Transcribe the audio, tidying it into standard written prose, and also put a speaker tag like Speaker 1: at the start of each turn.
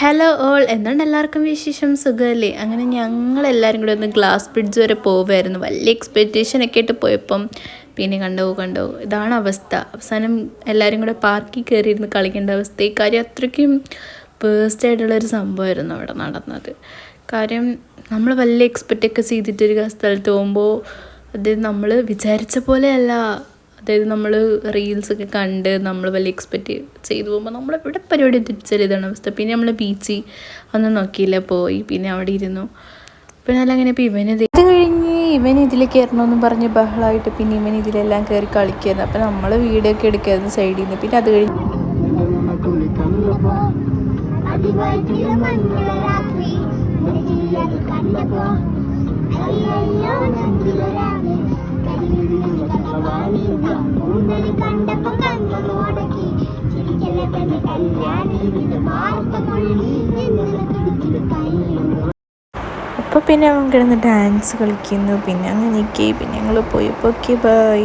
Speaker 1: Hello all, എന്തുകൊണ്ട് എല്ലാവർക്കും വിശേഷം? സുഖമല്ലേ? അങ്ങനെ ഞങ്ങളെല്ലാവരും കൂടെ ഒന്ന് ഗ്ലാസ് ബ്രിഡ്ജ് വരെ പോവുമായിരുന്നു. വലിയ എക്സ്പെക്റ്റേഷനൊക്കെ ആയിട്ട് പോയപ്പം പിന്നെ കണ്ടോ ഇതാണ് അവസ്ഥ. അവസാനം എല്ലാവരും കൂടെ പാർക്കിൽ കയറിയിരുന്ന് കളിക്കേണ്ട അവസ്ഥ. ഈ കാര്യം അത്രയ്ക്കും പേഴ്സ്ഡായിട്ടുള്ളൊരു സംഭവമായിരുന്നു അവിടെ നടന്നത്. കാര്യം നമ്മൾ വലിയ എക്സ്പെക്റ്റൊക്കെ ചെയ്തിട്ടൊരു സ്ഥലത്ത് പോകുമ്പോൾ അത് നമ്മൾ വിചാരിച്ച പോലെയല്ല. അതായത് നമ്മൾ റീൽസൊക്കെ കണ്ട് നമ്മൾ വലിയ എക്സ്പെക്റ്റ് ചെയ്തു പോകുമ്പോൾ നമ്മളെവിടെ പരിപാടി തിരിച്ചറിയതാണ് അവസ്ഥ. പിന്നെ നമ്മൾ ബീച്ചിൽ ഒന്നും നോക്കിയില്ല, പോയി പിന്നെ അവിടെ ഇരുന്നു. പിന്നെ അതങ്ങനെ ഇപ്പോൾ ഇത് കഴിഞ്ഞ് ഇവൻ ഇതിൽ കയറണമെന്ന് പറഞ്ഞ് ബഹളമായിട്ട് പിന്നെ ഇവൻ ഇതിലെല്ലാം കയറി കളിക്കായിരുന്നു. അപ്പം നമ്മൾ വീഡിയോ ഒക്കെ എടുക്കായിരുന്നു സൈഡിൽ നിന്ന്. പിന്നെ അത് കഴിഞ്ഞ് അപ്പോൾ പിന്നെ അവൻ കിടന്ന് ഡാൻസ് കളിക്കുന്നു. പിന്നെ അങ്ങനെയൊക്കെ പിന്നെ ഞങ്ങൾ പോയപ്പോൾ ഓക്കെ ബൈ.